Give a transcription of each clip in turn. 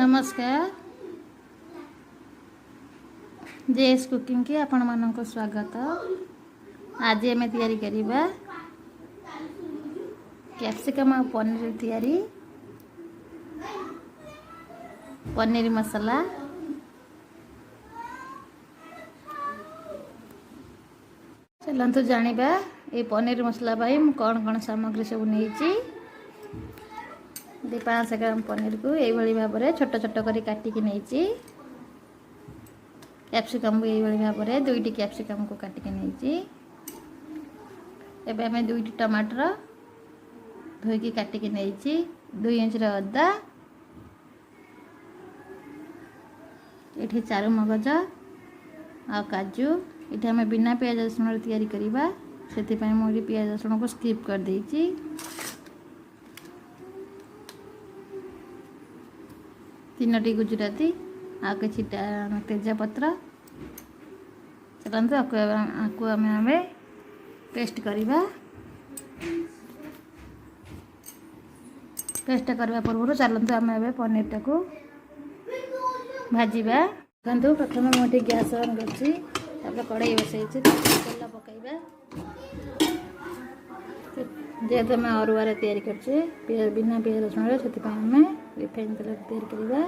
नमस्कार JS cooking की आपण मानक स्वागत। आज आम तैयारी करिबा कैप्सिकम और पनीर तैयारी पनीर मसाला। चलतु जानिबा ये पनीर मसला भाई मु कौन कौन सामग्री सब नहीं 500 ग्राम पनीर को यही भाव में छोट छोट कर काटिक नहीं। कैप्सिकम को यही भाव में 2टी कैप्सिकम को काटिक नहीं। एबे हमें 2टी टमाटर धोईकी काटिक नहीं। 2 इंच अदा ये चारू मगज आ काजू ये आम बिना पियाज रसुण तैयारी करवा से मुझे पियाज रसुण को स्किप कर देइछि। 3टी गुजराती आ कि तेजपत्र। चलते आपको आम पेस्ट करवा। पेस्ट करने पूर्व चलते आम पनीर टाक भाजवा। देखो प्रथम मुझे गैस ऑन कर कड़ाई बसई तेल पकईवा। जेहेतु आम अरुआ तैयारी कर बिना पियाज रसुण से आम रिफाइन तेल तैयारी करवा।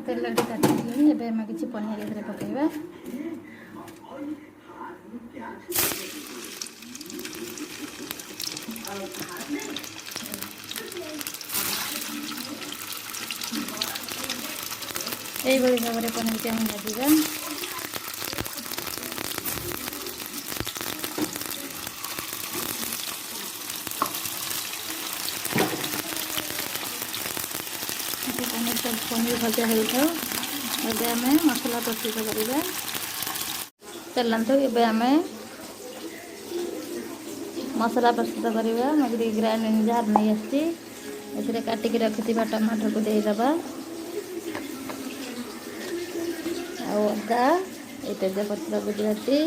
तेल काटी एवं आम कि पनीर पकईवा। यही भाव में पनीर के हम भाजवा। पनीर भजा होता आम मसला प्रस्तुत करवा। चलतु ये आम मसला प्रस्तुत करवा। मुझे ग्राइंडिंग जार नहीं आसी काटिक रखि टमाटर को देदेबा। अदा ये तेजपत्र गुजराती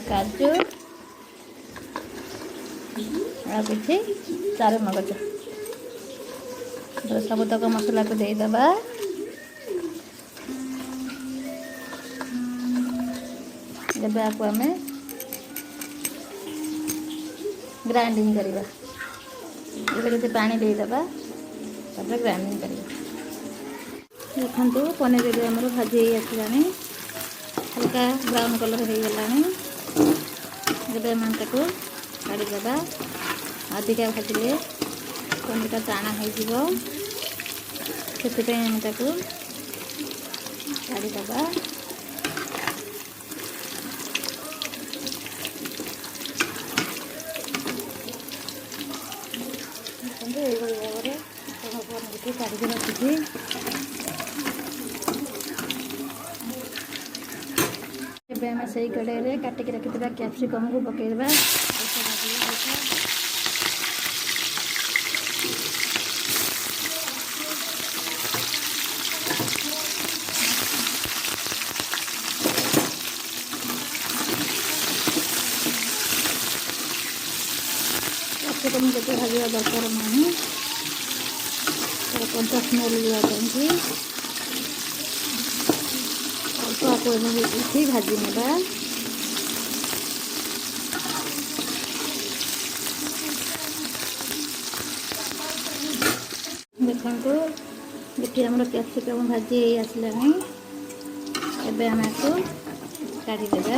काजू आ कि चारू मगज सबतक मसला को देदेबा। जब आपको आम ग्राइंडिंग करवा ये पानी देदेबा ग्राइंडिंग करवा। देखो पनीर आम भाजी आसला हल्का ब्राउन कलर हो गला। जब आम काढ़ीदेवा। अधिका भाजले पनीर टाणा हो से आम काढ़ीदेवा। ये भाव में पनीर को काढ़ी रखी आम से कड़े काटिक रखि कैप्सिकम को पकईवा। कैप्सिकम के भाजवा दरकार नहीं कंचा स्मेल जावाई अल्प आपको इठी भाजी नेबा। देखो ये आम कैप्सिकम भाजी आसला एवं आम को काढ़ीदेवा।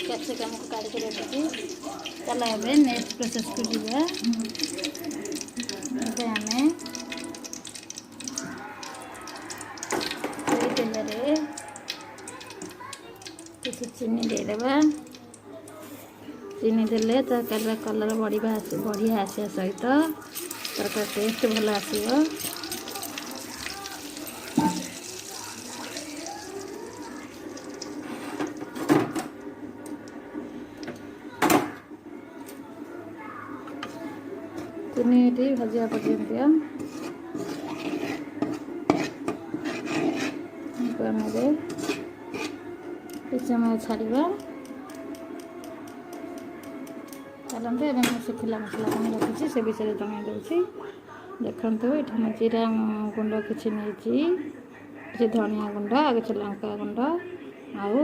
कैप्सिकम को काढ़ के रखी चल नेक्स्ट प्रोसेस को जीवा। आम तेल किसी चीनी देदेबा। चीनी देले तरकारी कलर बढ़िया आसा सहित तरकारी टेस्ट भल आसो। चीनी भाजा पर्यंत कुछ समय छाड़ा। चलते एवं शुखिला मसला कम रखी से विषय जन दूसरी देखु। ये जीरा गुंड किसी नहीं धनिया गुंड किसी लंका गुंड आउ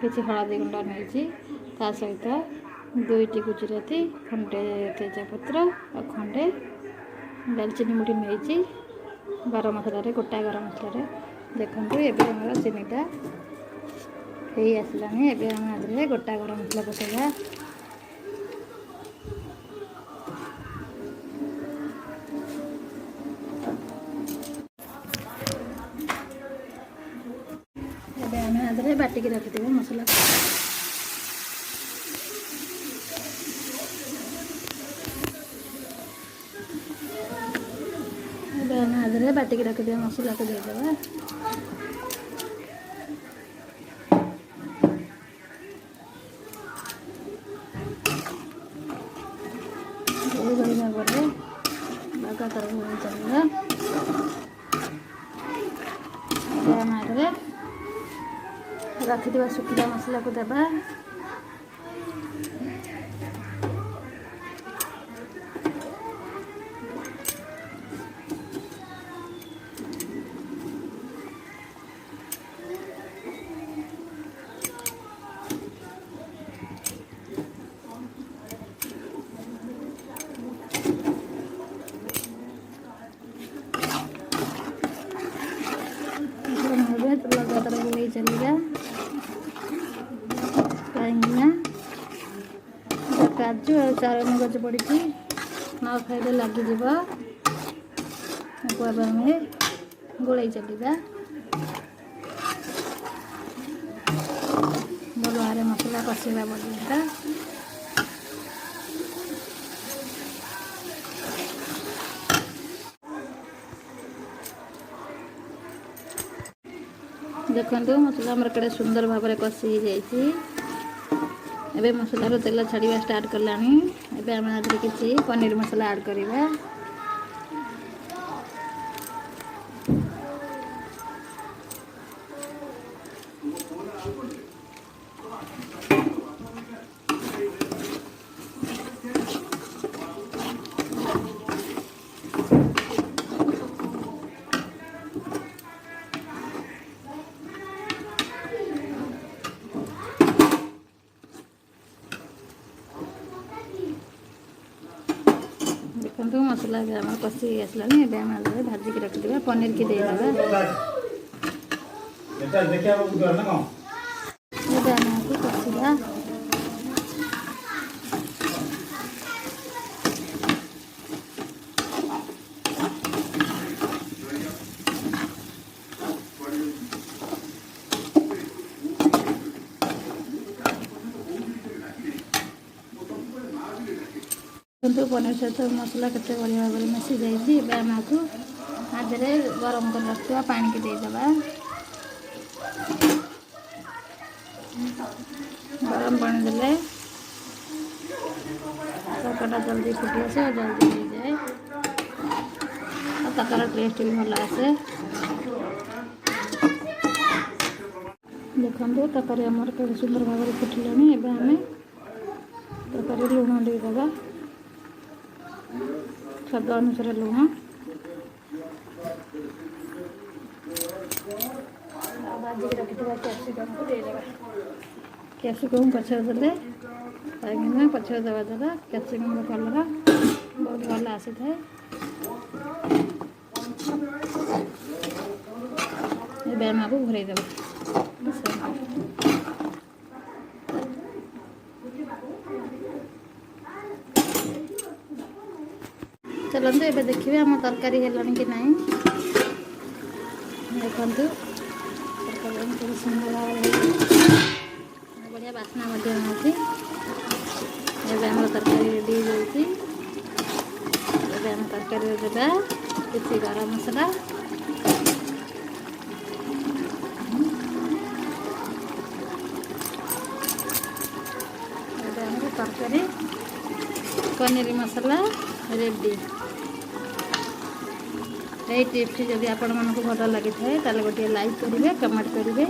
किसी हलदी गुंड नहीं सहित 2टी गुजराती खंडे तेजपत्र और खंडे दालचीनी मुठी नहीं 12 मसलार गोटा गरम मसलार देखो। ये चीनीटा हो आसलानी एवं गोटा गरम मसला पकड़ा। बाटिक रखिथे मसला आधे बाटिक रखिथे मसला को देदेबा। लगातार चलिए रखि शुखिला मसला को देबा। लगातार गोल चलिए कहीं काजू और चारमगज पड़ी न खाइले लगिज आम गोल चलिए। भल भाव मसला कषेगा पर्यंत देखो। मसला आमर केड़े सुंदर भाव में कषि जाइए। मसलार तेल छाड़ा स्टार्ट कलानी। एबे आम आदि किसी पनीर मसला ऐड करिबा। मसला आम कषि आसलानी भाजिक रखिदेबा। पनीर की देदेबा। कषिया किंतु पनीर सहित मसला केते बढ़िया भाव में मिसी जाइए। आम को आधे गरम कर रखा पानी की देदेबा। गरम पानी देले तड़का जल्दी फुटी आसे और जल्दी हो जाए और तड़कार टेस्ट भी भल आसे। देखो तड़कारी आमर के सुंदर भाव में फुटिलानी। एबे आम तड़कारी लुण देदेबा स्वाद अनुसार लुण। भाजिक रखिଥିବା कैप्सिकम को देदेबा। कैप्सिकम पछे देले कहीं पछे देवा द्वारा कैप्सिकम कलर बहुत भल आसी थाए। आम को घोरई देबा। चलते एबे देखिए आम तरकारी हेलानी कि नहीं। ଦେଖନ୍ତୁ ତରକାରୀ କେତେ ସୁନ୍ଦର ଭାବରେ ବଢ଼ିଆ ବାସ୍ନା ମଧ୍ୟ ହେଉଛି। ଏବେ ଆମର ତରକାରୀ ରେଡ଼ି ହେଇଯାଉଛି। ଏବେ ଆମେ ତରକାରୀରେ ଦେବା କିଛି ଗରମ ମସଲା, ଏବେ ଆମର ତରକାରୀ ପନିର ମସଲା ରେଡ଼ି। এই টিପ୍সটি যদি ଆପଣମାନଙ୍କୁ ଭଲ ଲାଗିଥାଏ ତାହେଲେ ଗୋଟିଏ ଲାଇକ୍ କରିବେ, କମେଣ୍ଟ କରିବେ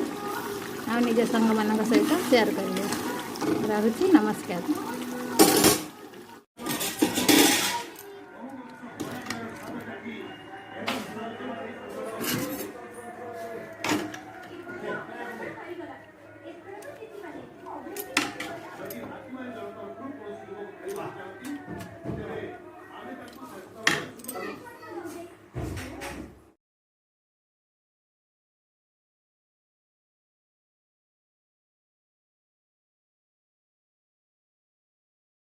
ଆଉ ନିଜ ସାଙ୍ଗମାନଙ୍କ ସହିତ ସେୟାର କରିବେ। ରହୁଛି, ନମସ୍କାର।